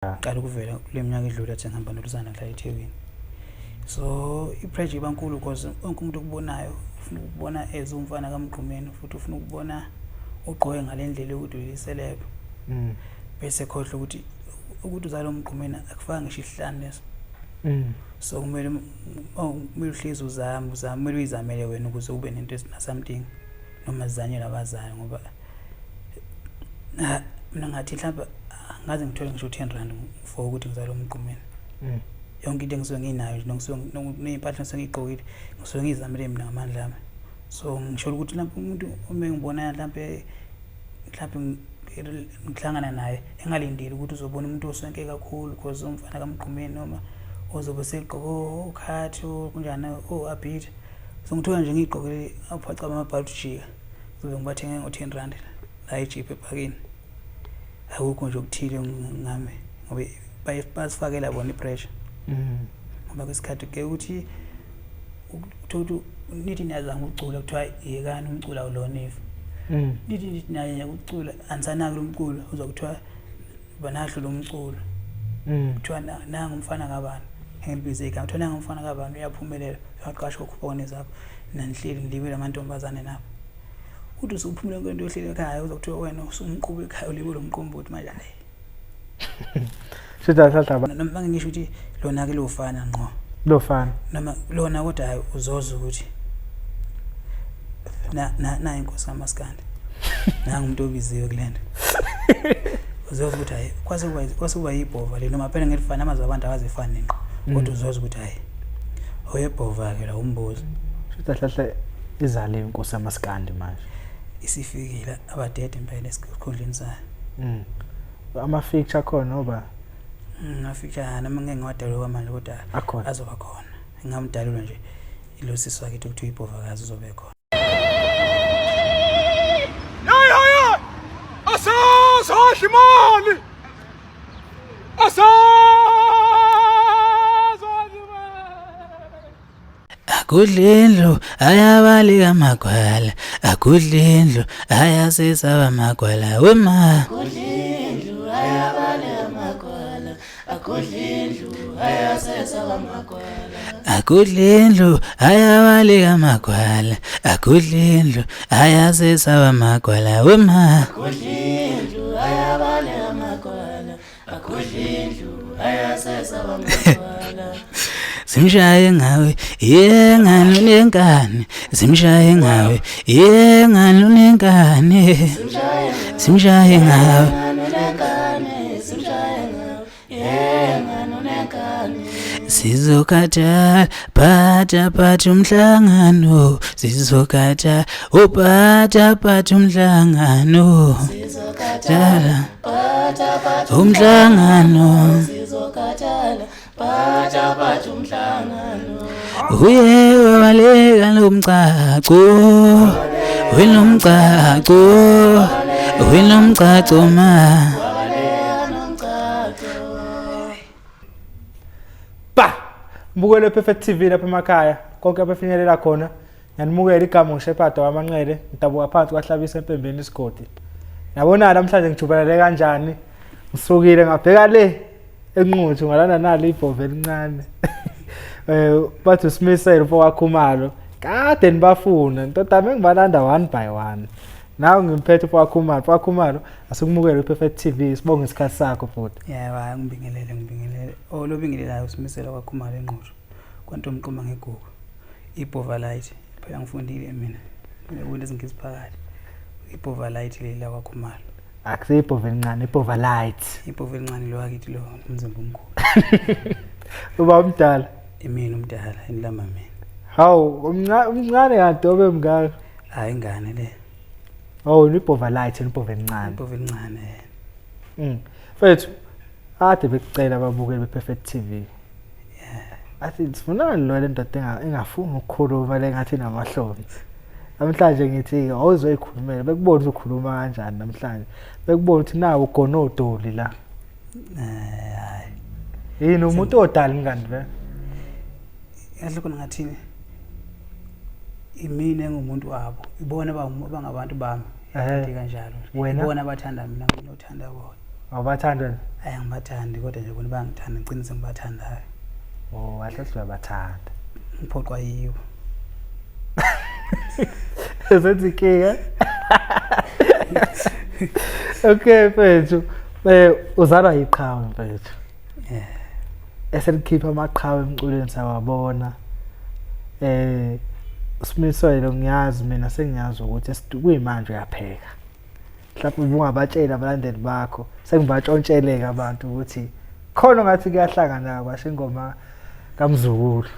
qala ukuvela kule minyaka edlule athi ngihamba noLuzana la eThekwini. So ipressure ibankulu because wonke umuntu okubonayo ufuna ukubona ezumfana kaMgqumeni futhi ufuna ukubona ugqoke ngalendlela ukuthi uyiselebe. Bese khohle ukuthi uzalo uMgqumeni akufanga ngisho isihlanu leso. So kumele uhlezi uzama kumele uyizamele wena ukuze ube nento esina something noma zanyela abazali ngoba mina ngathi mhlawumbe ngaze ngithole ngisho 10 rand for ukuthi ngizalo uMgqumeni. Yonke into engisuke nginayo nje ngisuke nezimpahla ngizigqokile ngisuke ngizamele mina ngamandla ami. So ngisho ukuthi lapho umuntu uma ngibona mhlawumbe ngihlangana naye engalindile ukuthi uzobona umuntu osonke kakhulu because umfana kaMgqumeni noma ozobe segqoko ukhathi kunjani abhid. So ngithola nje ngigqokile aphaca amabhalti jika kuze ngibathenge ngo10 rand la eJip ephakeni. Akukho nje ukuthile ngami ngoba basifakela bona ipressure. Ngoba kwesikhathi ke ukuthi uthola nithi niyazama ukucula kuthiwa yekani umcula ulona if nithi naye ukucula ansanaka lo mculo uzokuthiwa banahlo lo mculo kuthiwa nanga umfana kabani ngibize igama kuthiwa nanga umfana kabani uyaphumelela uyaqashwa ukupone zakho nanhleli ngilibele amantombazane nabo uthi usuphumela kwento yohleli ekhaya uzokuthiwa wena usumqhubu ekhaya ulibele umqombothi manje hayi Sithatha noma ngisho ukuthi lona ke lofana ngqo lofana noma lona kodwa hayi uzoza ukuthi na inkosi kaMaskandi nanga umuntu obiziwe kulento uzoza ukuthi hayi kwasuba yibhova le noma phela ngelifana amazi abantu abazifani ngqo kodwa uzoza ukuthi hayi oyebhova ke la umbuzo sithatha izale inkosi kaMaskandi manje isifikile abadede impela esikhundleni sayo ama feature khona oba ngafika noma ngeke ngiwadalwe kwamanje kodwa azoba khona ngamdalelwa nje ilosisi wakhe ukuthi uyibhovakazi uzobe khona. Ya asazi imali Akudlindlu ayabalika magwala akudlindlu ayasesaba magwala wema akudlindlu ayabalika magwala akudlindlu ayasesaba magwala akudlindlu ayabalika magwala akudlindlu ayasesaba magwala wema akudlindlu ayabalika magwala akudlindlu ayasesaba magwala Simshaye ngawe ngani nenkani simshaye ngawe ngani nenkani simshaye ngawe sizokatha phatha umhlangano sizokatha phatha umhlangano sizokatha phatha umhlangano sizokatha phatha umhlangano uye wabaleka lomcaco welomcaco ma mbukele Perfect TV lapha emakhaya konke abafinyelela khona yanimukela igama uShepard wamanqele ntabuka phansi kwahlabisa empembeni isigodi yabona namhlanje ngijubelele kanjani ngisukile ngabheka le enquthu ngalana nalo ibhove elincane bathi uSmiselo fowakhumalo kade nibafuna ntotame ngibalanda one by one nawe ngimphethe fowakhumalo asikumukele Perfect TV sibonge isikhathi sakho futhi yebo ngibingelele lobingelelayo uSmiselo kwakhumalo enquthu kwantomquma ngegugu ibhova light phela ngifundile mina ngibona izingiziphakathi ibhova light lela kwakhumalo akusipho elincane ibhova light ibhova elincane lo wakithi lo umzimba omkhulu uba umdala emini umdala enilama mina hawu umncane kantobe mngaka hayi ingane le ibhova light ibhova elincane ibhova elincane mfethu ade bekucela ababukeli bePerfect TV athi sifuna lo ndoda engafuni ukukhuluma lengathi namahlombe namhlanje ngithi awuzoyikhulumela bekubona ukukhuluma kanjani namhlanje bekubona ukuthi nawo ugonodoli la hayi yini umuntu odala ngani ve yahle khona ngathini imina engumuntu wabo ibona bangabantu bami kanjalo ibona abathanda mina nginothanda bona Awubathandi wena? Hayi angibathandi kodwa nje bona bangithanda ngiciniso ngibathandayo. Oh, kahle siyabathanda. Ngiphoqwa yiwo. Ezenza inkinga. Okay mfethu. Uzalwa yiqhawe mfethu. Eselikhipha amaqhawe emculweni sawabona. Simiswele ngiyazi mina sengiyazi ukuthi kuyimanje uyapheka. Mhlawumbe ungabatshela abalandeli bakho sengibatshontshele abantu ukuthi khona ngathi kuyahlangana kwasho ingoma kaMzukulu.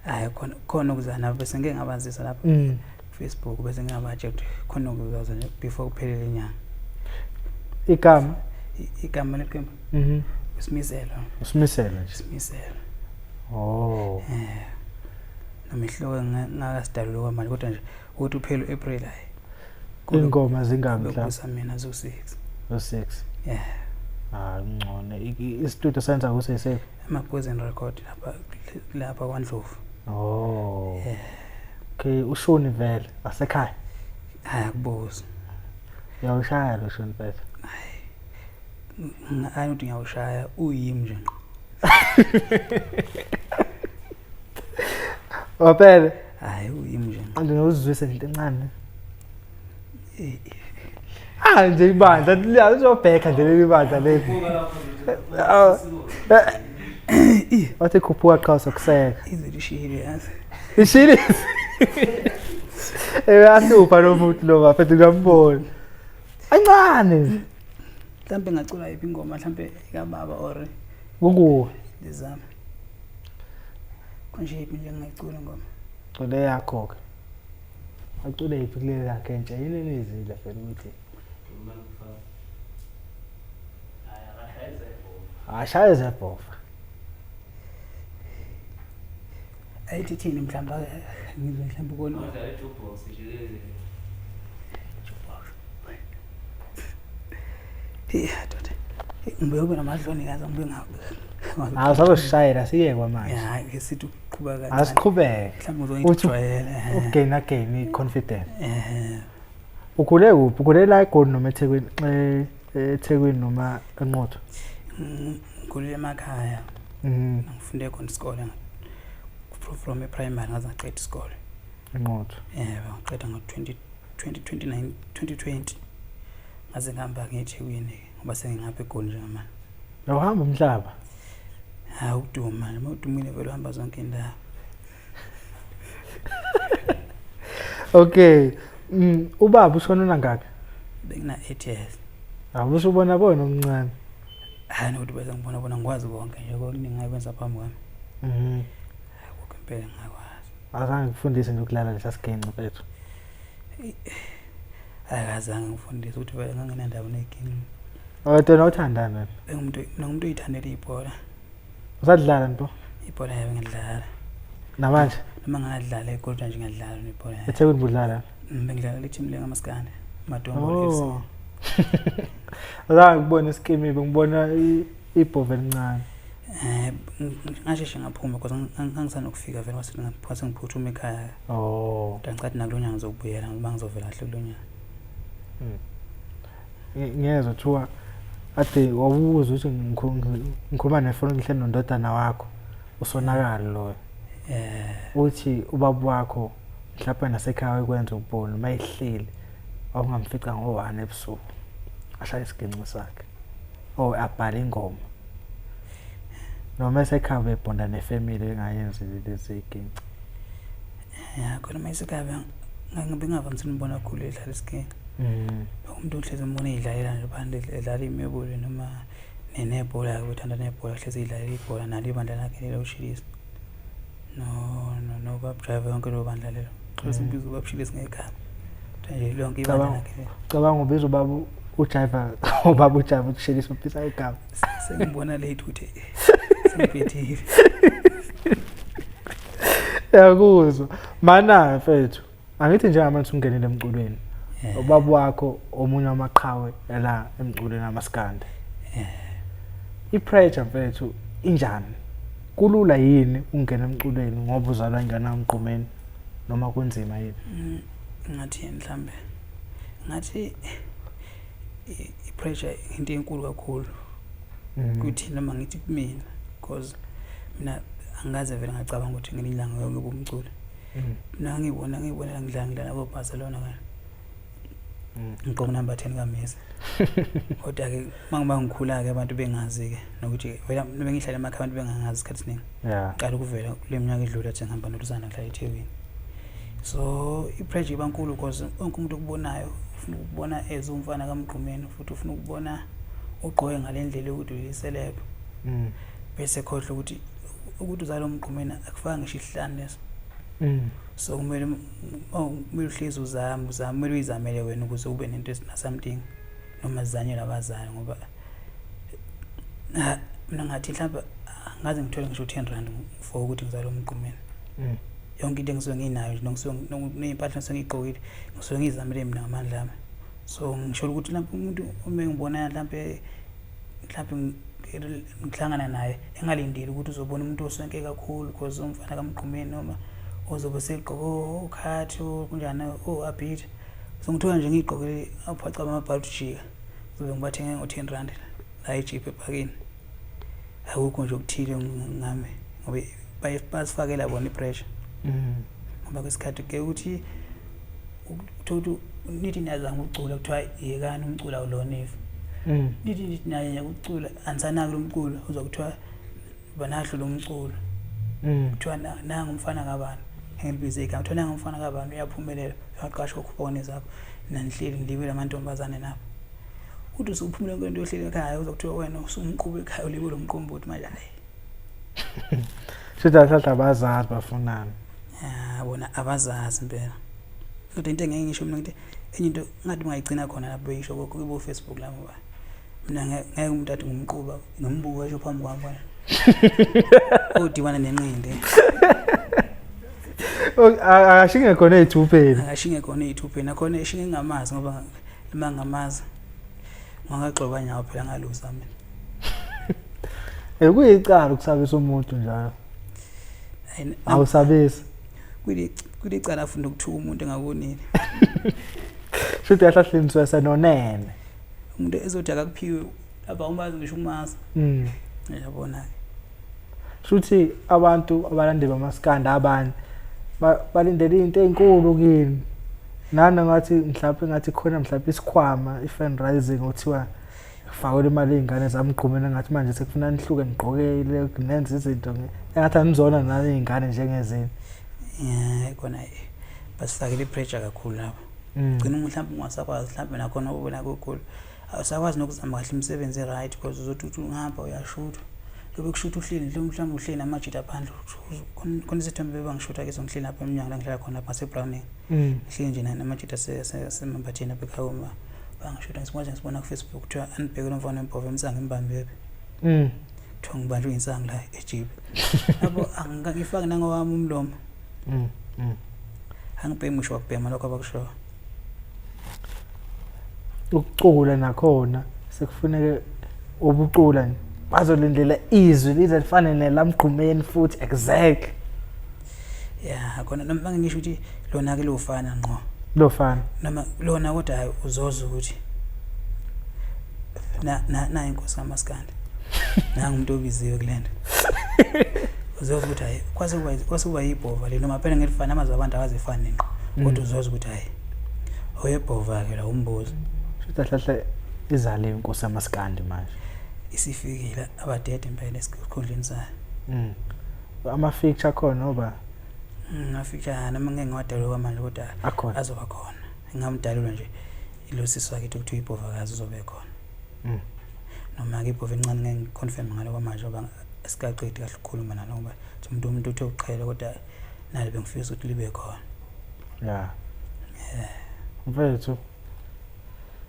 Hayi khona ukuzana bese ngeke ngabazisa lapha Facebook bese ngingabatshe ukuthi khona ukuzaza before kuphelele inyanga. Igama leqembu usimiselo. Usimiselo nje. Usimiselo. Oh. Namihloko ngakasidalula kwamanje kodwa nje ukuthi uphele April hayi. Ingoma zingami mhlawumbe. Kusa mina zo6. Zo6. Yeah. Ngcono. Istudio senza kusese. Amaphozen record lapha kwaNdlovu. Oh. Okay, uShoni vele asekhaya. Hayi akubuzi. Uyawushaya lo Shoni mfethu. Hayi uthi ngiyawushaya uyimi nje. Waphela. Hayi uyimi nje. Ngizozwisa into encane. Nje ibandla liyazobheka nje leli bandla leli. Wathi khuphuka qha sokuseka. Izilishile yazi. Ishili. Asupha lo muntu lo bafethu ngambona. Ancane. Mhlambe ngacula iphi ingoma mhlambe kaBaba or kunguwe lezama. Konje iphi nje ngicula ngoma. Cule yakho ke. Acule iphi kule yakhe nje yini nezila phela ukuthi. Ashaya zebhofa. Ayithi thini mhlamba ngizwe mhlamba ukona. Jukebox nje. Doda. Ngibuye namadloni kaza ngibuye ngabe. Awusazoshayela siye kwamanje. Ya ke sithi uqhubeka kancane. Asiqhubeke. Mhlamba uzoyijwayela. Ugain confidence. Ukhule kuphi? Ukhule la eGoli noma eThekwini? eThekwini noma eNqotho? Ngikhulele emakhaya. Ngifunde khona isikole from primary ngaze ngaqeda isikole. eNqotho. Ngaqeda ngo-2020 ngaze ngihamba ngeThekwini ngoba sengingapha eGoli nje manje. Uhamba umhlaba? Hayi uduma manje, udumile vele uhamba zonke indawo. Okay. Ubaba ushonona ngaphi? Bengina 8 years. Awusho ubona bona omncane. Hayi nokuthi bese ngibona ngikwazi konke nje okuningi ngayikwenza phambi kwami. Akukho impela ngakwazi. Azange ngifundise nje ukulala lesa sigenqe mfethu. Akazange ngifundise ukuthi vele nganginandaba neginqe. Wena uthandana? Ngumuntu oyithandela ibhola. Usadlala nto? Ibhola yabe ngidlala. Namanje? Noma ngadlala eGoli nje ngadlala nebhola. eThekwini budlala? Bengidlala le-team leNgamaskandi, Madombo FC. Azange ngibone iskimi ngibona ibhove elincane. Ngasheshe ngaphuma because ngangisanokufika vele kwase ngiphuthuma ekhaya. Oh. Ngicathi nakulonyaka ngizobuyela ngoba ngizovela kahle kulonyaka. Ngiyezwa thiwa ade wawubuza ukuthi ngikhuluma nefoni ngihleli nondodana wakho usonakala lo. Uthi ubaba wakho mhlawumbe nasekhaya ekwenza ubona mayihleli awungamfica ngo1 ebusuku ashaya isiginqo sakhe abhala ingoma noma esekhaya bebonda nefamily engayenzi lezi iginqo. Khona mayisekhaya ngingavamisile ukubona kakhulu edlala isiginqo. Umuntu ohlezi umbona idlalela nje phandle edlala imebule noma nenebhola uthanda nebhola hlezi idlalela ibhola nalo ibandla lakhe lelo ushilisa. No bab driver yonke lo bandla lelo. Simbizo babshilisa ngekhaya. Nje lonke ibandla lakhe. Cabanga ubiza ubaba ujiva ubaba ujiva ukushilisa uphisa igama. Sengibona late ukuthi semphethiwe. Yakuzwa. Mana mfethu. Angithi njengamanje ungenile emculweni. Ubaba wakho omunye amaqhawe la emculweni amaskandi. Ipressure mfethu injani? Kulula yini ungena emculweni ngoba uzalwa ngana umqhumeni noma kunzima yini? Ngathi mhlambe ngathi i-pressure into enkulu kakhulu kuthi noma ngithi kumina because mina angaze vele ngacabanga ukuthi ngelilanga yonke bomculo mina ngibona ngidlala nabo Barcelona kana ngqondo number 10 kaMessi kodwa ke mangiba ngikhula ke abantu bengazi ke nokuthi vela bengihlala emakhaya abantu bengangazi isikhathi siningi qala ukuvela kule minyaka edlule athi ngihamba noLuzana nghlala eThekwini so i-pressure ibankulu because wonke umuntu okubonayo ufuna ukubona umfana kaMgqumeni futhi ufuna ukubona ugqoke ngalendlela ukuthi uyiselebe bese khohle ukuthi uzalo Mgqumeni akufanga ngisho isihlanu leso so kumele uhlezi uzama kumele uyizamele wena ukuze ube nento esina something noma zanye labazali ngoba mina ngathi mhlawumbe ngaze ngithole ngisho 10 rand for ukuthi ngizalo Mgqumeni yonke into engisuke nginayo neimpahla engigqokile ngisuke ngizamele mina ngamandla ami so ngisho ukuthi lapho umuntu uma ngibona mhlawumbe ngihlangana naye engalindile ukuthi uzobona umuntu osonke kakhulu because umfana kaMgqumeni noma ozobe segqoko ukhathi kunjani abhidi so ngithola nje ngigqokile aphaca amabhalto jika zobe ngibathenge ngo10 rand la eJP ephakeni akukho nje ukuthile ngami ngoba basifakela bona ipressure ngoba kwesikhathi ke ukuthi uthola nithi niyazama ukucula kuthiwa yekani umcula awulonifu nithi naye ukucula ansanaka lo mculo uzokuthiwa banahlo lo mculo kuthiwa nanga umfana kabani ngembize igama kuthiwa nanga umfana kabani uyaphumelela uyaqashwa ukupone zakho nanhleli ngilibele amantombazane nabo uthi usuphumula kwento yohleli ekhaya uzokuthiwa wena usumquba ekhaya ulibele umqombothi manje hayi sidathatha abazazi bafunana bona abazazi impela kodwa into engeke ngisho mina ukuthi enye into ngathi ungayigcina khona lapho yisho kubo Facebook lapho ba mina ngeke umuntu athi ngumquba ngimbuka nje phambi kwami bona udibana nenqindi akashinge khona ezithupheni akashinge khona ezithupheni akhona eshinge ngamazi ngoba ngamazi ngakaxoba nyawo phela ngaluza mina kuyicala ukusabisa umuntu njalo awusabisi kulicala afunda ukuthuka umuntu engakubonile futhi yahlahleni senonene umuntu ezothi akakuphiwe lapha umazi ngisho umazi yabona futhi abantu abalandeli bamaskanda abanye balindele into enkulu kini nana ngathi mhlawumbe ngathi khona mhlawumbe isikhwama i-fundraising othiwa fakela imali izingane zamGqumeni ngathi manje sekufuna nihluke nigqokele kunenza izinto engathi anizona nani izingane njengezini khona basifakela ipressure kakhulu lapho gcina mhlawumbe ungasakwazi mhlawumbe nakhona ubona kokhulu awusakwazi nokuzama kahle imisebenzi right because uzothi ungahamba uyashutha kube kushutha uhleli mhlawumbe uhleli namajita phandle khona isithombe bebangishutha ke zongihleli lapha eminyango la ngihlala khona lapha seBrowning hleli nje namajita semambatheni lapha ekhawuma bangishutha ngisibona ku Facebook kuthiwa anibhekele umfana wempova emsanga imbambebe kuthiwa ngibanjwe insanga la eJP lapho angangifaka nangowami umlomo angibhemi ngisho wakubhema lokho abakusho ukucula nakhona sekufuneke ubucula bazolindela izwi lizafana nelamGqumeni futhi exact khona noma ngisho ukuthi lona ke lofana ngqo lofana noma lona kodwa hayi uzoza ukuthi na inkosi kaMaskandi nanga umuntu obiziwe kulento uzoza ukuthi hayi kwase kuba yibhova le noma phela ngilifana amazwi abantu akazifani ngqo kodwa uzoza ukuthi hayi oyebhova ke la umbuzo sihlahle izale inkosi kaMaskandi manje isifikile abadede impela esikhundleni sayo ama feature khona oba ngafika noma ngeke ngiwadalwe kwamanje kodwa azoba khona ngingamdalelwa nje ilosisi wakhe ukuthi uyibhovakazi uzobe khona noma ke ibhova encane ngeke ngiconfirm ngalo kwamanje ngoba esikaqedi kahle ukukhuluma nalo ngoba umuntu uthe uqhela kodwa nalo bengifisa ukuthi libe khona mfethu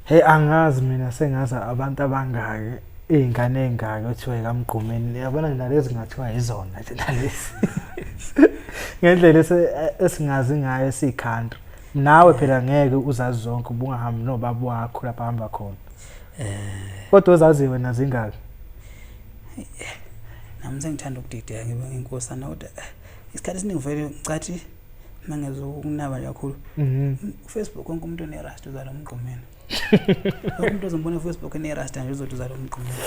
hey angazi mina sengaza abantu abangaki izingane engaka othiwa kaMgqumeni yabona nalezi ngathiwa izona nalezi ngendlela esingazi ngayo esikhanda nawe phela ngeke uzazi zonke ubungahambi nobaba wakho lapha hamba khona kodwa uzaziwe nazingaki nami sengithanda ukudideka ngibe inkosana kodwa isikhathi esiningi vele ngicathi mangezo ukunaba kakhulu Facebook konke umuntu unerust uzala uMgqumeni umuntu ozombona Facebook enerasta nje uzothi uzalo umqhumeni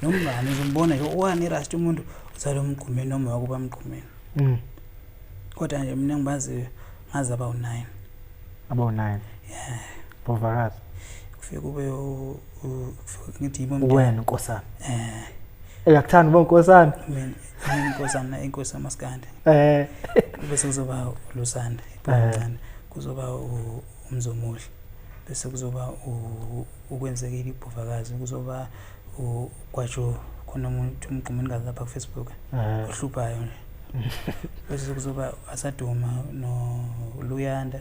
nomngane uzombona nje wanerasta umuntu uzalo umqhumeni noma wakuba umqhumeni kodwa nje mina ngibazi ngazi aba9 aba9 Bovakazi kufike kube ngithi yimo wena Nkosana eyakuthanda bonkosana mina inkosi amaskandi bese kuzoba uLusanda iphakathana kuzoba umzomuhle bese kuzoba ukwenzekile iBovakazi kuzoba kwatsho khona umuntu umqhumeni kazi lapha ku Facebook ohluphayo nje bese kuzoba asaduma no Luyanda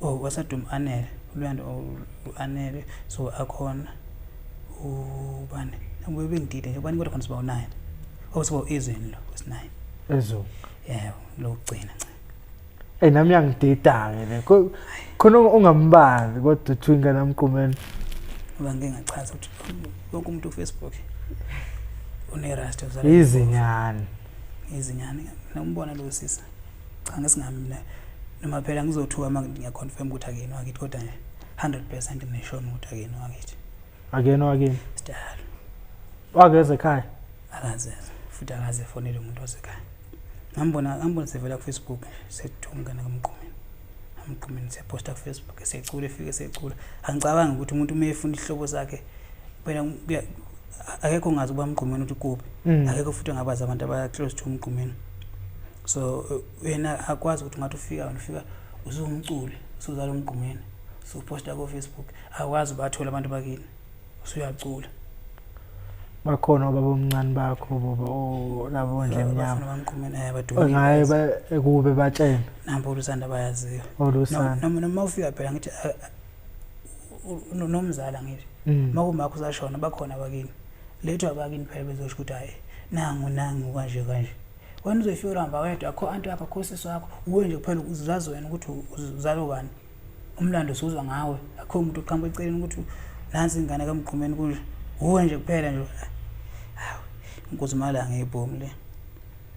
wasaduma Anele Luyanda Anele so akhona ubani ngibengidide nje bani kodwa khona siba u9 osibo izweni lo wesi9 ezo lo ugcina nami yangidida ke khona ungambazi kodwa uthwinga namqhumeni ngoba ngingachaza ukuthi wonke umuntu ku Facebook unerasta uzala izinyani nombona lo sisa cha ngesingamina noma phela ngizothuka manje ngiyaconfirm ukuthi akeni wakithi kodwa nje 100% ngishono ukuthi akeni wakithi akeni sidala wageze ekhaya akaze futhi akaze fonele umuntu wasekhaya ngambona sevela ku Facebook sethunga namqhumeni seposta ku Facebook secule efike secula angicabanga ukuthi umuntu umefunda ihlobo sakhe phela akekho ngazi uba umqhumeni uthi kuphi akekho futhi ngabazi abantu aba close to umqhumeni so wena akwazi ukuthi ngathi ufika usungumculi usuzala umqhumeni usuposta ku Facebook akwazi bathola abantu bakini usuyacula bakhona baba omncane bakho baba labo ndle emnyama bamqhumeni baduma ngaye ekube batshena nampo uLusanda bayaziyo uLusanda noma ufika phela ngithi nomzala ngithi makumakho usashona bakhona bakini letho abakini phela bezosho ukuthi hayi nangu kanje wena uzofika uramba wedwa akho antu yakho khosisi wakho uwe nje kuphela uzazi wena ukuthi uzalo bani umlando usuzwa ngawe akho umuntu uqhamba eceleni ukuthi nansi ingane kamqhumeni kunje uwe nje kuphela nje inkosi Malanga ibhomu le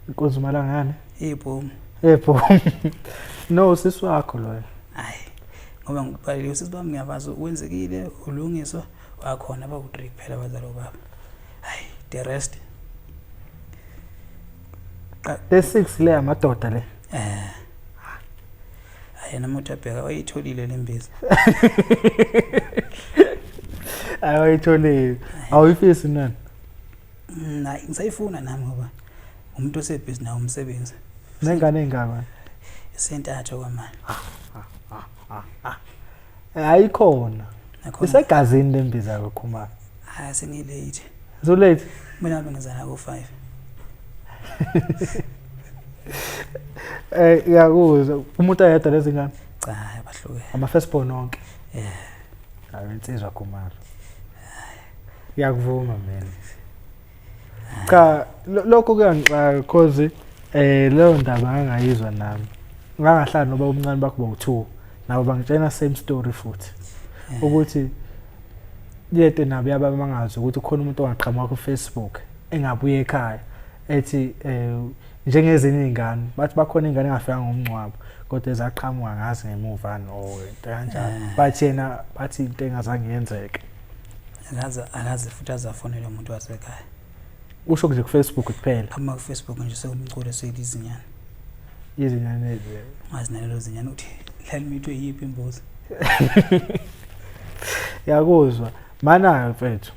inkosi Malanga ngane ibhomu no sisi wakho lo hayi ngoba ngibhalile usisi bami ngiyabazi wenzekile ulungiswa wakhona baku3 kuphela abazalo baba hayi the rest the 6 le amadoda le ayena umuntu abheka wayitholile lembizi ayitholile awuyifisi nani na ngisayifuna nami ngoba umuntu osebhizi nawo umsebenzi nengane engaka isentathu kwamanje ayikhona isegazini lembiza yakho Khumalo hayi sengilate so late mina ngizana ku5 yakuzwa umuntu ayedwa lezingane cha bahlukene ama firstborn onke awensizwa Khumalo yakuvuma mina cha lokho kuyangixaka cause leyo ndaba angayizwa nami ngangahlala noba umncane bakho bowu2 nabo bangitshena same story futhi ukuthi yete nabo yabamangazi ukuthi khona umuntu ongaqhamuka ku Facebook engabuye ekhaya ethi njengezinye izingane bathi bakhona ingane engafika ngomncwabo kodwa ezaqhamuka ngazi ngemuva no into kanjalo bathi yena bathi into engazange yenzeke akaze futhi azafonela umuntu wasekhaya usho nje ku Facebook kuphela ama ku Facebook nje sekumcule selizinyana izinyane ngazinalelo zinyana uthi hlali mitwe yipi imbuzi yakuzwa mana mfethu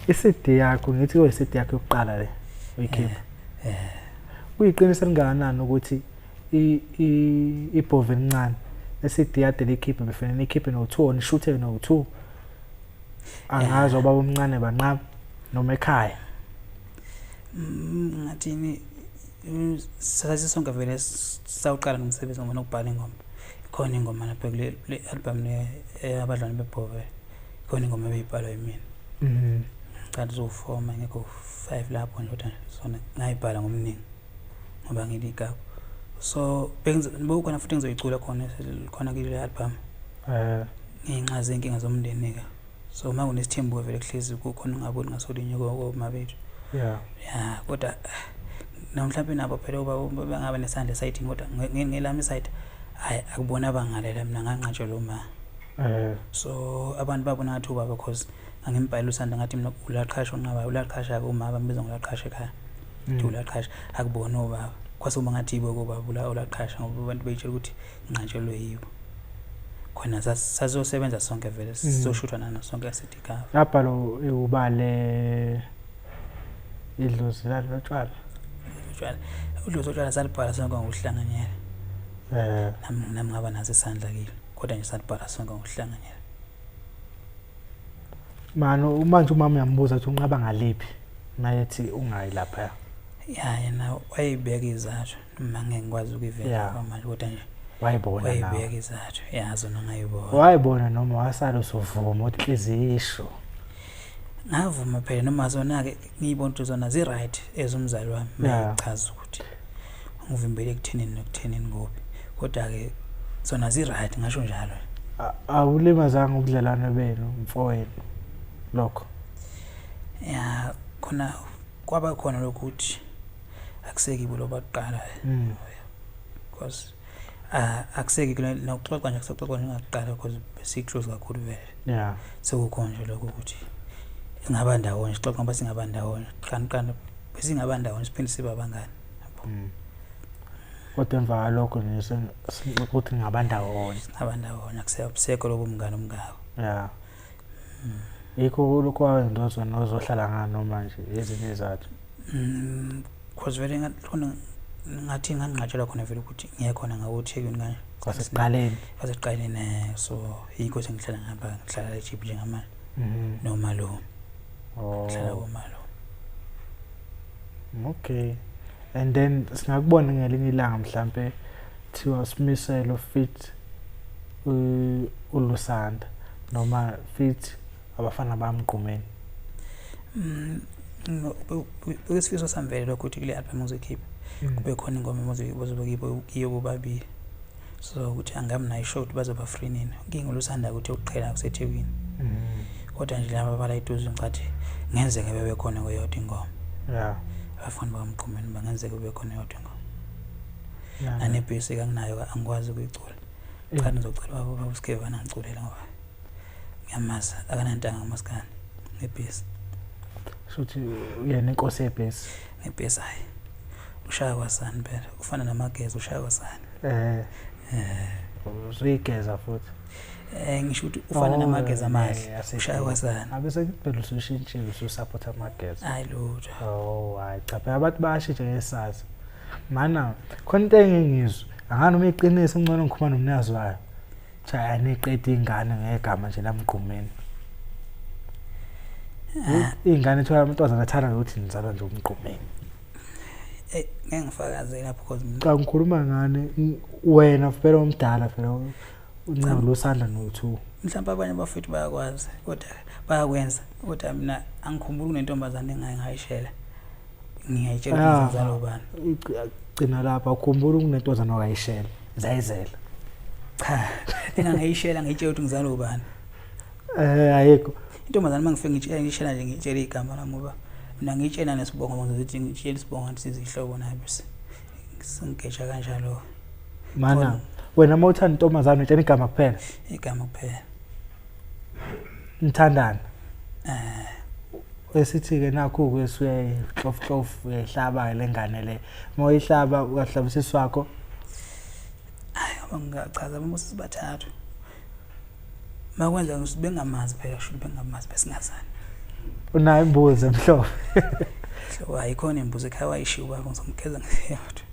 iCD yakho ngithi ko iCD yakho yokuqala le uyikhipha kuyiqinisa lingakanani ukuthi iBhove encane iCD yade lekhipha befanele ikhiphe no2 nishuthe no2 angazi obaba omncane banqaba noma ekhaya ngathini sathi sonke vele sawuqala nomsebenzi ngona ukubhala ingoma khona ingoma lapha kule album abadlali beBhove khona ingoma ebeyibhalwa yimina qala uzofoma ngekho 5 lapho nje kodwa sona ngayibhala ngomningi ngoba ngiligaba so bekukhona futhi ngizoyicula khona kule album ngingaze inkinga zomndeni ka so manje unesithembu vele kuhlezi kukhona ngaboni ngasolinye komabethu kodwa na mhlawumbe nabo phela bangaba nesandla side kodwa ngelami side hayi akubona abangalela mina nganqatshelwa uma so abantu babona ngathi ubaba because angimbhayela usanda ngathi mina ulaqhasha unqaba ulaqhasha uma abambiza ngolaqhasha ekhaya nto ulaqhasha akubona ubaba kwasoma ngathi yibo kubaba ulaqhasha ngoba abantu beyitshela ukuthi nqatshelwe yibo khona sazosebenza sonke vele sizoshuthwa nana sonke asidikava lapha lo ubale idlozi lalotshwala udlozi otshwala salibhala sonke ngokuhlanganyela nami ngaba naso isandla kile kodwa nje salibhala sonke ngokuhlanganyela mano manje umama uyambuza ukuthi unqaba ngalephi nayethi ungayi lapha yena wayibeka izathu noma ngeke ngikwazi ukuyivela manje kodwa nje wayibona nawe wayibeka izathu yazona ngayibona wayibona noma wasala usuvuma ukuthi izisho ngavuma phela noma zona ke ngiyibona ukuthi zona zi right ezumzali wami mayichaza ukuthi ngivimbele ekuthenini nokuthenini ngobi kodwa ke zona zi right ngasho njalo awulimazanga ubudlelwane benu mfowethu lokho ya khona kwaba khona lokuthi akuseki kulo baqala because akuseki kule nokuxoxa nje kusaxoxa ngaqala because besiclose kakhulu vele sekukhonje lokho ukuthi ingaba ndawonye sixoxa ngoba singaba ndawonye qani besingaba ndawonye siphinde sibe abangani kodwa emva lokho nje ukuthi ngaba ndawonye akusekho lokumngane umngako yikho lokho wayendozo nozohlala ngano manje ezinye izathu because vele ngathi nganqatshelwa khona vele ukuthi ngiyakhona ngawothekweni kanje kwaseqaleni so yikho sengihlala ngapha ngihlala eJip njengamanje noma lo ngihlala komalo okay and then singakubona ngelinye ilanga mhlambe thiwa simiselo fit ulusanda noma fit abafana bamqhumeni besifiso samvele ukuthi kule album uzokhipha kube khona ingoma ezozobe kiyo bobabili so ukuthi angamnayo show ukuthi bazoba free nini ngingolusanda ukuthi uqhela kuseThekwini kodwa nje laba bala iduze ngicathi ngenzeka bebe khona kweyodwa ingoma abafana bamqhumeni bangenzeka bebe khona yodwa ingoma nanebhesi kanginayo angikwazi ukuyicula cha ngizocela baba uSkevana ngiculela ngoba ngiyamaza akanantanga ngamaskani nebhesi futhi uyena inkosi yebhesi nebhesi hayi ushaya kwasani phela ufana namagezi ushaya kwasani uzigeza futhi ngisho ukuthi ufana namagezi amahle ushaya kwasani abese kuphela usushintshile ususupport amagezi hayi lutho hayi cha phela abantu bayashintsha ngesazi mana khona into engingizwe angani uma iqinisa ngcono ngikhuluma nomnazi wayo cha aniqeda ingane ngegama nje lamqhumeni ingane thola amantwana athanda ukuthi nizalwa nje umqhumeni ngeke ngifakaze lapho because cha ngikhuluma ngane wena phela omdala phela uncalo usandla no2 mhlawumbe abanye bafethu bayakwazi kodwa bayakwenza kodwa mina angikhumbuli kunentombazane engayishela ngiyayitshela ukuthi ngizalo bani gcina lapha ukhumbula kunentozana wakayishela zayizela cha engangayishela ngiyitshela ukuthi ngizalo bani ayikho intombazane mangifike ngishela nje ngitshela igama lami ngoba mina ngitshela nesibongo ngizothi ngitshela isibongo ngathi sizihlobo nabese singeja kanjalo mana wena mawuthanda intombazane utshela igama kuphela nithandana esithi ke nakho kwesuye hlof uyahlaba lengane le moyihlaba uyahlabisisa wakho hayi abangachaza bamusi bathathu makwenza ukuthi bengamazi phela kusho bengamazi besingazani unayo imbuzi emhlobo so ayikhona imbuzi ekhaya wayishiya ubaba ngizomkheza ngiyodwa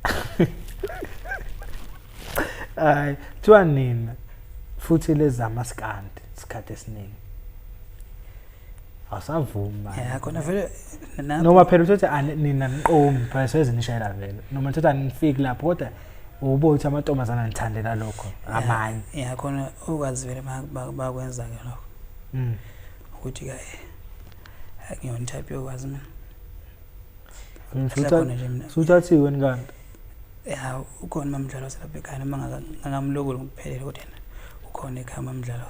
ay thiwa nina futhi lezama skandi isikhathi esiningi awusavuma khona vele noma phela uthi nina niqomi phela sezinishayela vele noma uthatha nifike lapho kodwa ubo uthi amantombazana nithandela lokho amanye khona ukwazi vele bakwenza ke lokho ukuthi ke ngiyona type yokwazi mina Suthathiwe ngani ukhona mamdlalo lapha ekhaya noma ngamlokolo ngiphelele kodwa ukhona ekhaya mamdlalo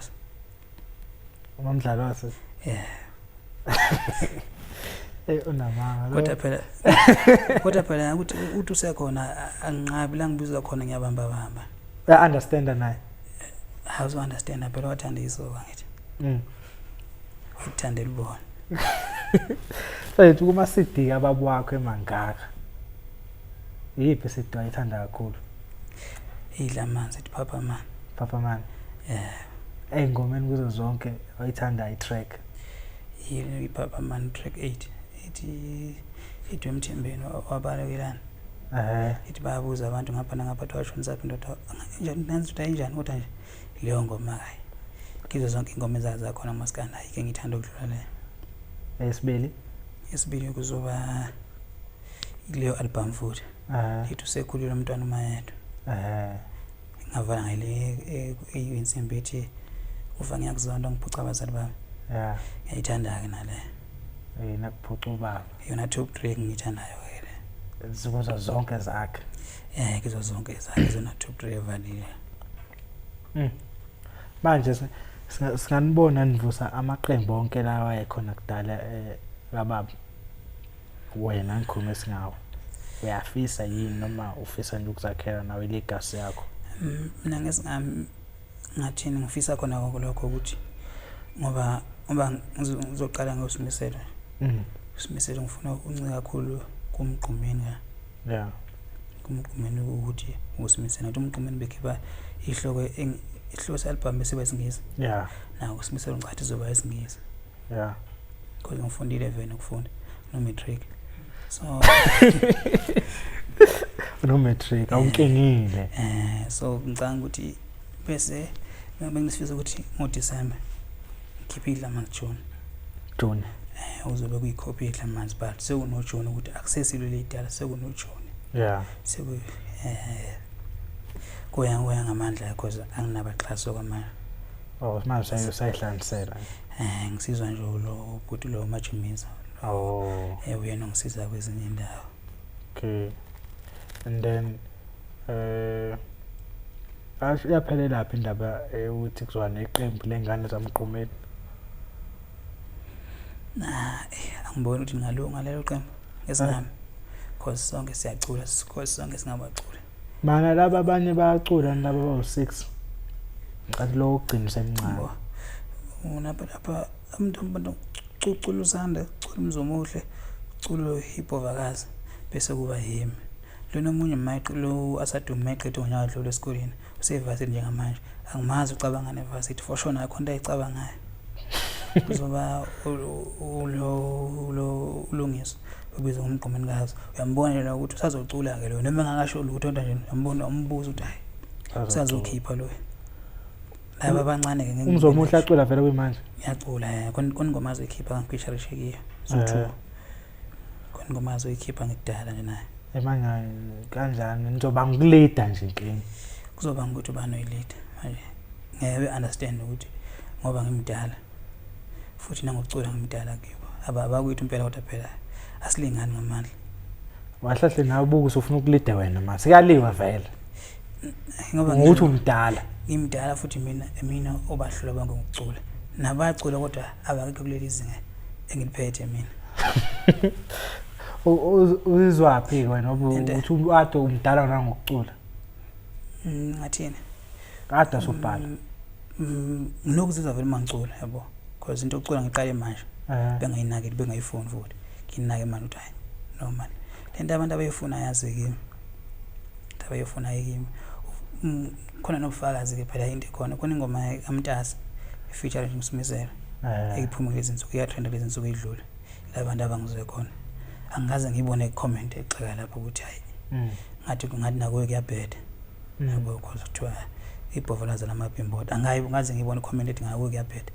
umamdlalo wase unamanga kodwa phela ukuthi usekhona anginqabi la ngibizwa khona ngiyabamba understand naye. How's understand phela wathanda isoka ngithi. Uthandela ubona. Mfethu kuma CD ababo wakho emangaka. Yiphi CD ayithanda kakhulu? Idla amanzi ethi Papa Man. Papa Man. Engomeni kuzo zonke ayithanda i-track. Yini Papa Man track 8. Ithi emthembeni wabalekelana. Ithi bayabuza abantu ngapha nangapha twashonisa indoda njani nansi utayinjani kodwa nje leyo ngoma hayi. Kizo zonke ingoma zakhona maskanda ayike ngithanda ukudlula le. Esibili kuzoba leyo album futhi. Ithi usekhulile umntwana umayedwa. Ngavala ngale eyinsimbi ethi ufa ngiyakuzonda ngiphuca abazali bami. Ngiyayithanda ke nale. Nakuphuca ubaba. Yona top 3 ngithandayo ke le. Zikuzo zonke zakhe. Kizo zonke zakhe zona top 3 evalile. Manje singanibona nivusa amaqembu onke lawa ekhona kudala kababa. Wena ngikhuluma singawo. Uyafisa yini noma ufisa nje ukuzakhela nawe legacy yakho? Mina ngathini ngifisa khona lokho ukuthi ngoba ngizoqala ngosimiselo. Usimiselo ngifuna uncika kakhulu kumgqumeni ka. Kumgqumeni ukuthi usimiselo nathi umgqumeni bekhipha ihloko album bese bayisingisi. Na usimiselo ngicathi izoba isingisi. Because ngifundile vele ukufunda no matric. So no matric awunkengile. So ngicanga ukuthi bese bengisifisa ukuthi ngoDecember ngikhiphe idla amanzi June. Uzobe kuyicopy idla amanzi but sekuno June ukuthi accessible idala sekuno June. Seku kuya ngamandla because anginabaxhaso kwamanje. Manje sayihlanganisela. Ngisizwa nje lo ukuthi lo Majimisa. Uyena ngisiza kwezinye indawo. Okay. And then yaphelela lapha indaba ukuthi kuzwa neqembu lengane zamqhumeni. Angiboni ukuthi ngalunga lelo qembu ngesinami. Because sonke siyacula, sonke singabaculi. Mana laba abanye bayacula laba bawu6. Ngathi lo ugcina semncane. Lapha abantu ucula usanda, ucula umzomuhle, ucula hip hopakazi bese kuba yimi. Lona omunye mayiqi lo asadume eqedwe ngonyaka odlule esikoleni. Usevasithi njengamanje. Angimazi ucabanga nevasithi for sure nayo khona ayicabangayo. Kuzoba lo ulungiso ubizwa ngomgqumeni kazo. Uyambona ukuthi usazocula ke lo noma engakasho lutho nje uyambona umbuzo ukuthi hayi usazokhipha lo. Laba abancane ke ngeke umzomuhle acula vele kuyimanje. Ngiyacula koningoma azoyikhipha ngifeature shekiyo. Zothu. Koningoma azoyikhipha ngidala nje naye. Emanga kanjani nizoba ngikuleader nje inkingi. Kuzoba ukuthi ubani oyileader manje. Ngeke understand ukuthi ngoba ngimdala. Futhi nangokucula ngimdala kibo. Abakwethu impela kodwa phela asilingani ngamandla. Wahlahle nawe ubuku usufuna ukuleader wena mase siyaliwa vele. Ngoba nguthi umdala. Ngimdala futhi mina obahlula bonke ngokucula. Nabacula kodwa abakho kuleli izinga engiliphethe mina. Uzizwaphi wena uthi umuntu umdala nangokucula? Ngathini? Kade sobhala. Nokuzizwa vele mangicula yabo. Because into ocula ngiqale manje. Bengayinaki bengayifuni futhi. Nginake manje uthi hayi no man. Lento abantu abayifuna yazi kimi. Abayifuna yimi. Khona nobufakazi ke phela into khona ingoma kaMtasa feature nje ngisimisela. Eyiphuma lezi insuku iyatrend lezi insuku edlule. Labantu abangizwe khona. Angaze ngibone icomment exaka lapha ukuthi hayi. Ngathi nako kuyabheda. Yabo because kuthiwa ibhovolaza lamabhimboda. Angaze ngibone icomment ethi ngako kuyabheda.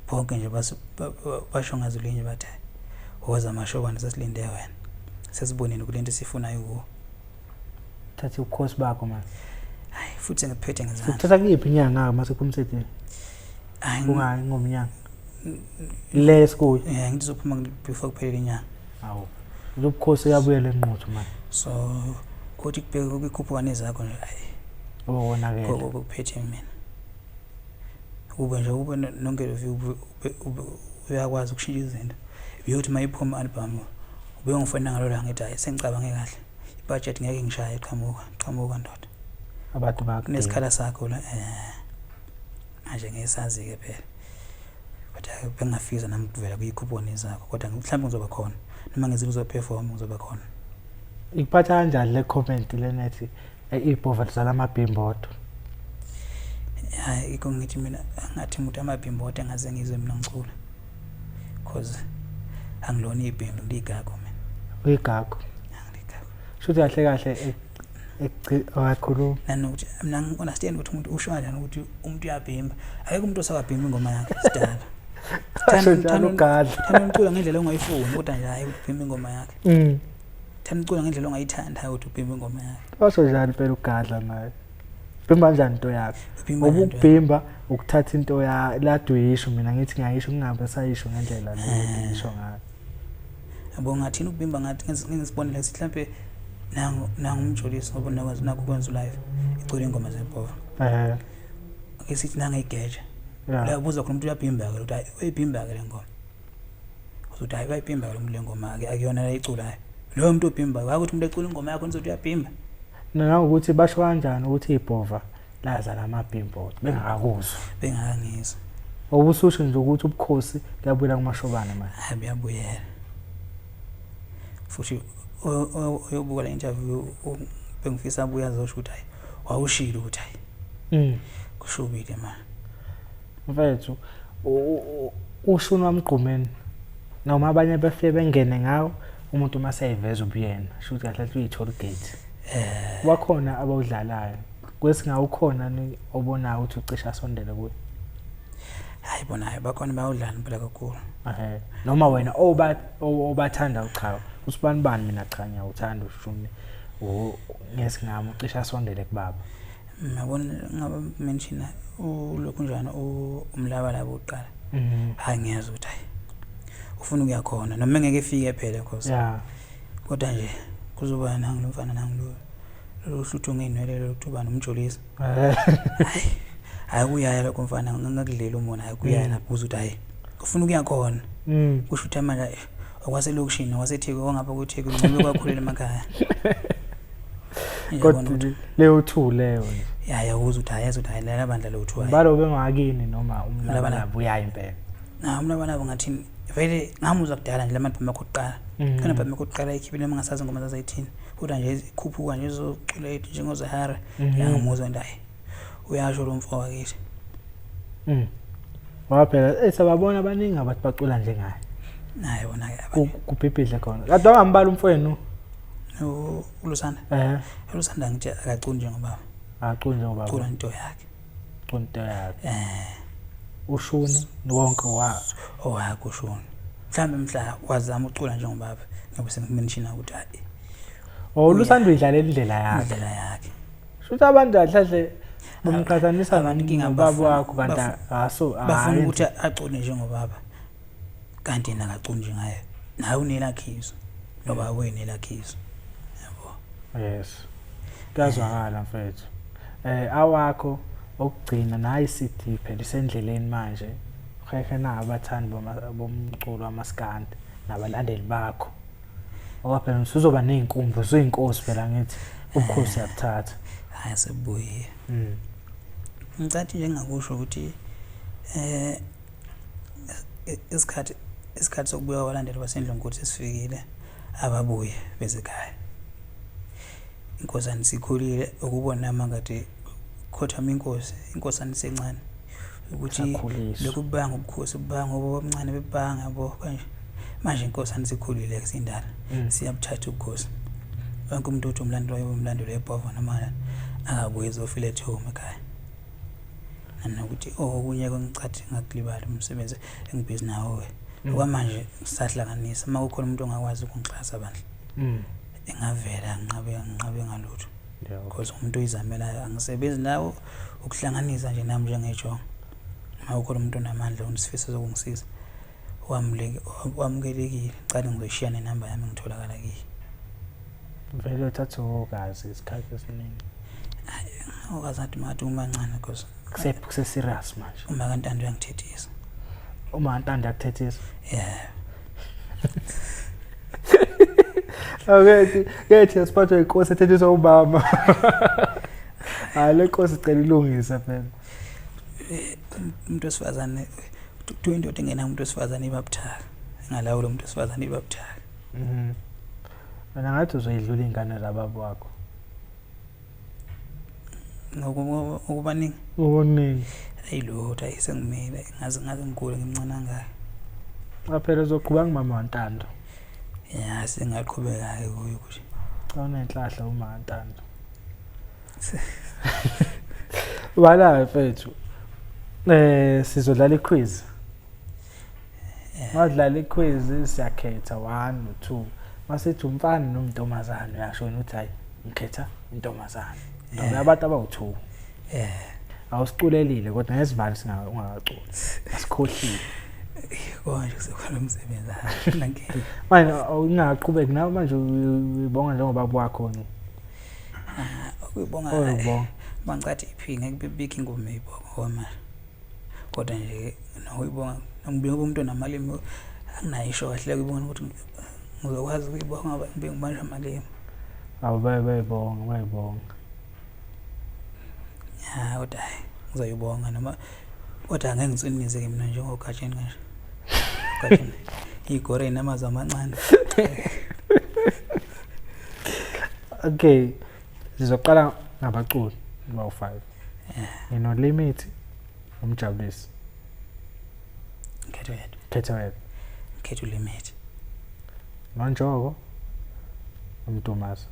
Bonke nje basho ngazulinye bathi woza amashokwane sesilinde wena. Sesibonile kulento sifuna yiwo. Thathi ukhosi bakho manje. Hayi futhi ngiphethe ngezandla. Uthatha kuyiphi inyanga mase kumsethi? Hayi ngomnyaka. Les kuyo. Ngizophuma before kuphela inyanga. Awu. Uzobukhosi yabuyela enquthu manje. So kuthi kubheke ukukhuphukana zakho nje hayi. Wonakele. Kokuphethe mina. Ube nje ube nonke review uyakwazi ukushintsha izinto. Uyothi mayiphuma album ube ngifuna ngalo la ngithi hayi sengicabange kahle. Ibudget ngeke ngishaye qhamuka ndoda. abantu bakudala. Nesikhala sakho la manje ngesazi ke phela. Kodwa bengafisa nami ukuvela kuyikuponi zakho kodwa mhlawumbe ngizoba khona noma ngizibe uzoperform ngizoba khona. Ikuphatha kanjani le comment le nethi ibhova lizala amabhimbodo? Hayi iko ngithi mina ngathi umuntu amabhimbodo engaze ngizwe mina ngicula. Cause angilona ibhimbo ligago mina. Uyigago. Angigago. Shuthi kahle akakhuluma. Nanokuthi mina ngi-understand ukuthi umuntu usho kanjani ukuthi umuntu uyabhimba. Akekho umuntu osabhimba ingoma yakhe sidala. Thanda ugadla. Thanda umculo ngendlela ongayifuni kodwa nje hayi ubhimba ingoma yakhe. Thanda umculo ngendlela ongayithanda hayi ukuthi ubhimba ingoma yakhe. Basho njani phela ugadla naye? Ubhimba kanjani into yakhe? Ububhimba ukuthatha into laduyisho mina ngithi ngiyayisho ngingabe sayisho ngendlela le ngisho ngayo. Yabo ngathini ukubhimba ngathi ngisibonela sithi mhlambe nangu umjolisi ngoba nakwazi ukwenza live icula ingoma zempova. Ngisithi nanga igeje. La buza khona umuntu uyabhimba ke ukuthi hayi uyibhimba ke le ngoma. Uzothi hayi uyibhimba ke le ngoma akuyona la iculayo. Lo muntu obhimba ukuthi umuntu ecula ingoma yakho nizothi uyabhimba. Nanga ukuthi basho kanjani ukuthi ibhova laza lamabhimbodo bengakuzwa bengangizwa. Obususho nje ukuthi ubukhosi kuyabuyela kumashobana manje. Hayi buyabuyela. Futhi oyobuka le interview bengifisa abuya azosho ukuthi hayi wawushilo ukuthi hayi. Kushubile manje. Mfethu ushunu wamgqumeni noma abanye befike bengene ngawo umuntu masayiveza ubuyena shuthi kahle uyithola gate. Wakhona abawudlalayo kwesingawukhona ni obonayo ukuthi ucisha sondele kuwe. Hayi bona hayi bakhona bayawudlala impela kakhulu. Noma wena obathanda uchawo usibani bani mina cha ngiyawuthanda ushuni ngesingama ucisha sondele kubaba. Ngabona ngaba mention lokhu njana umlaba labo uqala. Hayi ngiyazwa ukuthi hayi ufuna ukuyakhona noma ngeke efike phela because kodwa nje kuzoba nangu lomfana nangu lo hluthu nginwele lokuthuba nomjolisi. Hayi uyaya lokho mfana ngakudlela umona hayi kuyaya lapho uzuthi hayi ufuna ukuyakhona. Kusho ukuthi manje okwase lokushini waseTheku ongapha kuTheku ncube kwakhulela emakhaya. Kodwa leyo thule nje. Ya uza ukuthi hayi ezothi hayi la bandla lo uthiwa. Balo bengakini noma umlaba labo uyaya impela. Umlaba labo ngathi vele ngamuzwa kudala nje labantu bamakuqala. Kana bamakuqala ikhipile mangasazi ngoma zazayithini. Kodwa nje ikhuphuka nje izocula njengozahara la ngamuzwa ndayi. Uyasho lo mfo wakithi. Waphela sababona abaningi abantu bacula njengaye. Naye wona ke kubhibhidla khona. Kade wangambala umfowenu. uLusanda. uLusanda ngithi akaculi njengobaba. Aculi njengobaba. Cula into yakhe. Cula into yakhe. Ushuni wonke wakho ushuni. Mhlambe mhla wazama ucula njengobaba ngoba sengimenshina ukuthi hayi. uLusanda uyidlalela indlela yakhe. Indlela yakhe. Shuthi abantu ahlahle bomqhathanisa naningi baba wakho kanti bafuna ukuthi acule njengobaba. Kanti yena akaculi njengaye. Nawe unelakhizo. Ngoba wena elakhizo. Yes. Kuyazwakala mfethu. Awakho okugcina nayi CD phela isendleleni manje. Ukhekhe na abathandi bomculo wamaskandi nabalandeli bakho. Owaphela usuzoba nezinkumbi zeinkosi phela ngithi ubukhosi yakuthatha. Hayi sebuye. Ngicathi nje ngakusho ukuthi isikhathi sokubuya kwabalandeli basendlini ukuthi sifikile ababuye bezekhaya. Inkosana sikhulile ukubona mangade khothama inkosana isencane ukuthi lokhu banga ubukhosi banga obomncane bebanga yabo kanje manje inkosana sikhulile kusindala siyabuthatha ubukhosi wonke umuntu uthi umlandelo eBhova noma akabuye ezofila eThoma ekhaya nanokuthi okunye kwengicathi ngakulibala umsebenzi engibhizi nawo okwamanje sisahlanganisa uma kukhona umuntu ongakwazi ukungixhasa abandla engavela nginqabe ngalutho because umuntu oyizamela angisebenzi nawo ukuhlanganisa nje nami njengejongo uma kukhona umuntu onamandla unisifiso zokungisiza wamukelekile cala ngizoyishiya nenamba yami ngitholakala kiyi vele uthatha ugazi isikhathi esiningi okazathi mathi umancane because kuse serious manje uma kaNtando uyangithethisa yakuthethisa yeah Awukethi siphathwe inkosi ethethisa ubaba. le nkosi icela ilungise phela. Umuntu wesifazane kuthiwa indoda engena umuntu wesifazane ibabuthaka. Engalawula umuntu wesifazane ibabuthaka. Mina ngathi uzoyidlula ingane zababo wakho. Ngokubaningi. Ukuningi. Ayilotha ayisengimile ngaze ngikule ngimncane ngayo. Phela uzoqhubeka ngumama waNtando. Ya singaqhubeka ke kuyo ukuthi. Unenhlahla uma waNtando. Wala mfethu. Sizodlala iquiz. Madlala iquiz siyakhetha 1 no 2. Masithi umfana nomuntomazana uyasho wena uthi hayi ngikhetha intomazana. Ngoba abantu abawu2. Awusiculelile kodwa ngesivalo singakungaculi. Asikhohlile. Konje kusekhona umsebenzi nanke. Manje ungaqhubeki nawe manje uyibonga njengoba kwakho nje. Ukuyibonga. Bangicathi iphi ngeke bibike ingoma eyibonga kwama. Kodwa nje noyibonga ngibinga umuntu onamalimi anginayo isho kahle ukubona ukuthi ngizokwazi ukuyibonga ngoba ngibe ngibanja amalimi. Bayibonga. Ya kodwa ngizoyibonga noma kodwa angeke ngitsinize ke mina njengogatsheni kanje. Gatsheni igore inamazi amancane. Okay. Sizoqala ngabaculi bawu5. Ngino limit umjabulisi. Khetha wena. Khetha limit. Manjoko umntomazi.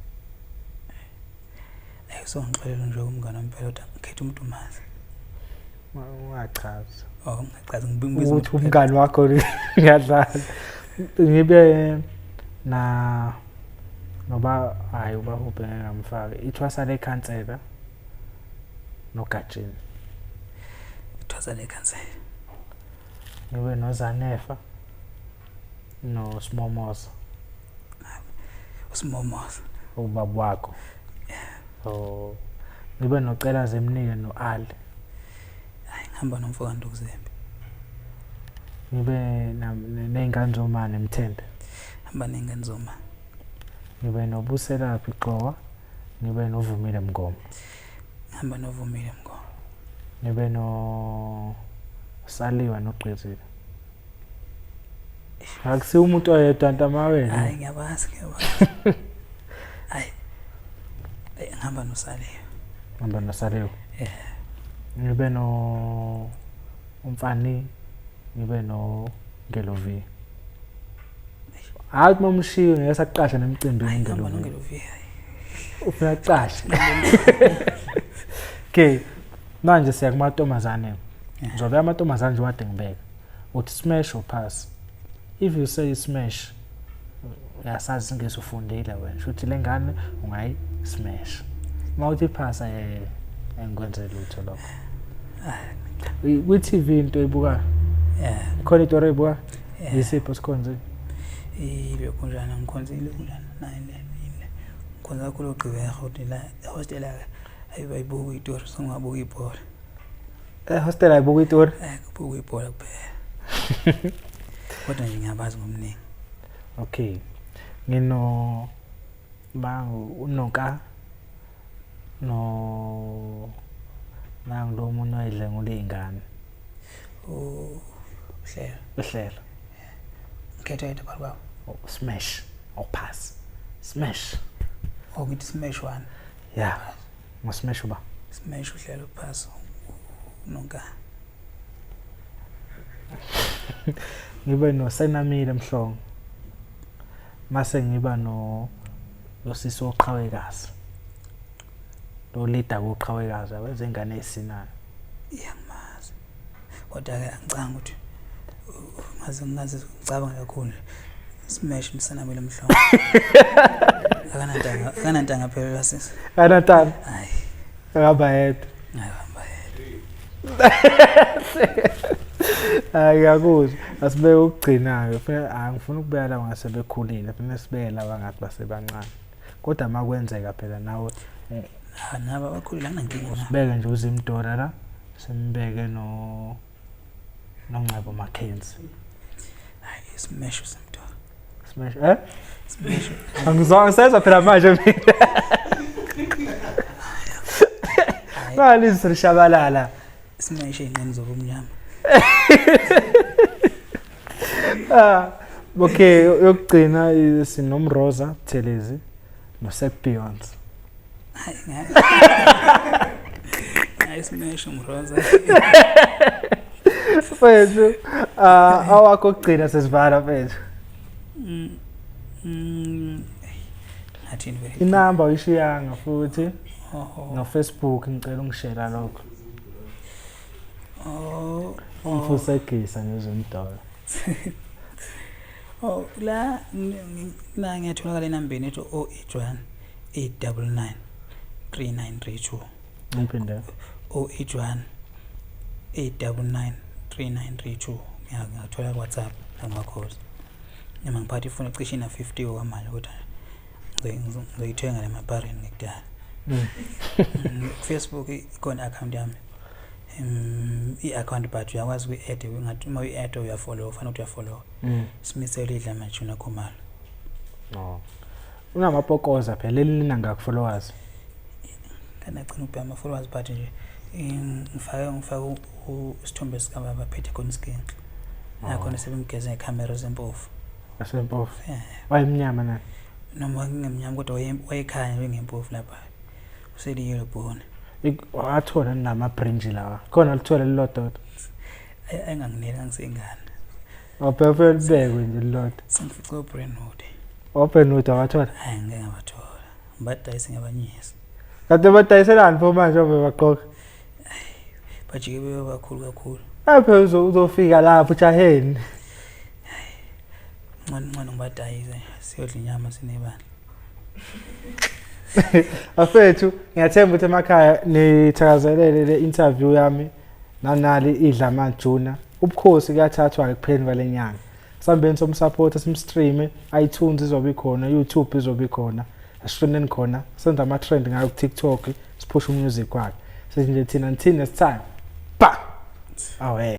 So ngixolela nje umngane wempela kodwa ngikhetha uMntomazi. Ungachaza. Ngichaza ngibingiza ukuthi umngane wakho ngiyadlala. Ngibe na noba hayi uba ubheke ngamfaka. Ithwasa lekhansela noGatsheni. Ithwasa lekhansela. Ngibe noZanefa noSimomoza. uSimomoza. Ubaba wakho. Ngibe nocela zemnike noAli. Hayi ngihamba nomfoko Ndukuzembe. Ngibe nengane zomane Mthembe. Hamba nengane zoma. Ngibe noBuselaphi Qowa. Ngibe noVumile Mngoma. Hamba noVumile Mngoma. Ngibe no Saliwa noGqizile. Akusi umuntu oyedwa ntamawena. Hayi ngiyabazi. Hayi. Ngihamba noSaliwa. Ngibe no Umfani. Ngibe no Ngelovi. Hayi momshiyo ngesaqasha nemicimbi uNgelovi. Ufuna uqasha. Okay. Manje siya kumantombazane. Njobe amantombazane nje wade ngibeka. Uthi smash or pass. If you say smash, uyasazi ngesufundile wena. Shuthi lengane ungayi smash. Mawuthi pass engikwenze lutho lokho. Ku-TV into ebuka. Khona into ebuka. Yisipho sikhonze. Ile kunjana ngikhonzile kunjana nayi le. Khona kakhulu ogqibela ukuthi la hostel ayibayibuka itori songabuka ibhola. Hostel ayibuka itori? Kubuka ibhola kuphela. Kodwa nje ngiyabazi ngomningi. Okay. Ngino uNoka no nangu umuntu oyidle ngolingane. Uhlela. Khetha into baba. Smash or pass. Smash. Ngithi smash one. Yeah. Smash uba. Smash uhlela upass. Nonka. Ngibe no Senamile Mhlongo. Mase ngiba Siso Qhawekazi. Lo leader koQhawekazi wenza ingane esinayo. Iyamazi. Kodwa ke angicanga ukuthi ngaze ngicabanga kakhulu. Smash Senamile Mhlongo. Akanantanga phela sisi. Akanantanga. Hayi. Ngaba yedwa. Ngihamba Ayakuzwa asibe ukugcinayo ngifuna ukubeka la ngasebekhulile kufanele sibeke laba ngathi basebancane kodwa makwenzeka phela nawe naba bakhulile anginkinga usibeke nje uZimdora la simbeke noNgcebo Mackenzie hayi smash uZimdora smash smash angizange senza phela manje mina Ngalizi rishabalala. Simeshe ingane zobumnyama. Okay, yokugcina sinomroza Thelezi noSek Beyonce. Hayi simeshe umroza. Mfethu, awakho okugcina sesivala mfethu. Athini vele. Inamba uyishiyanga futhi Oh. no Facebook ngicela ungishela lokho. Oh. Umfusegisa ngizomdola. Oh, la ngiyatholakala enambeni ethi 081 899 3932. Ngiphinde 081 899 3932. Ngiyathola ku-WhatsApp nakumakhosi. Noma ngiphatha ifoni ecishe na 50 okwamanje kodwa ngizoyithenga le mapareni ngekudala. Facebook ikona account yami. I-account but uyakwazi uku-add ngathi uma uyi-add uyafollow ufana ukuthi uyafollow. Simisele idla majuna Khumalo. No. Unamapokoza phela lelina ngakufollowers. Kana gcina ubheka ama-followers but nje ngifake usithombe sikababa phethe khona iskinqi. Nakhona sebengigeze ngecamera zempofu. Asempofu. Wayemnyama na. Noma ngingemnyama kodwa wayekhanya bengempofu lapha. Useliyelo bone. Wathola nama brinji lawa. Khona lithola lilodwa. Enganginela ngisengane. Waphethe libekwe nje lilodwa. Sengifice uBrainwood. Open with awathola. Hayi ngeke ngabathola. Badayise ngabanyisi. Kade badayiselani pho manje obebaqoqa. Bajike bebe kakhulu. Aphe uzofika lapho ujaheni. Ngcono ngibadayise siyodla inyama sinebani. Afethu ngiyathemba ukuthi emakhaya nithakazelele le interview yami nanali idla manjuna. Ubukhosi kuyathathwa kupheni kwalenyanga. Sambeni somsupport simstream, iTunes izobe ikhona, YouTube izobe ikhona, asifuneni khona. Senza ama trend ngayo ku TikTok, siphusha music wakhe. Sethi nje thina until next time. Ba. Awe.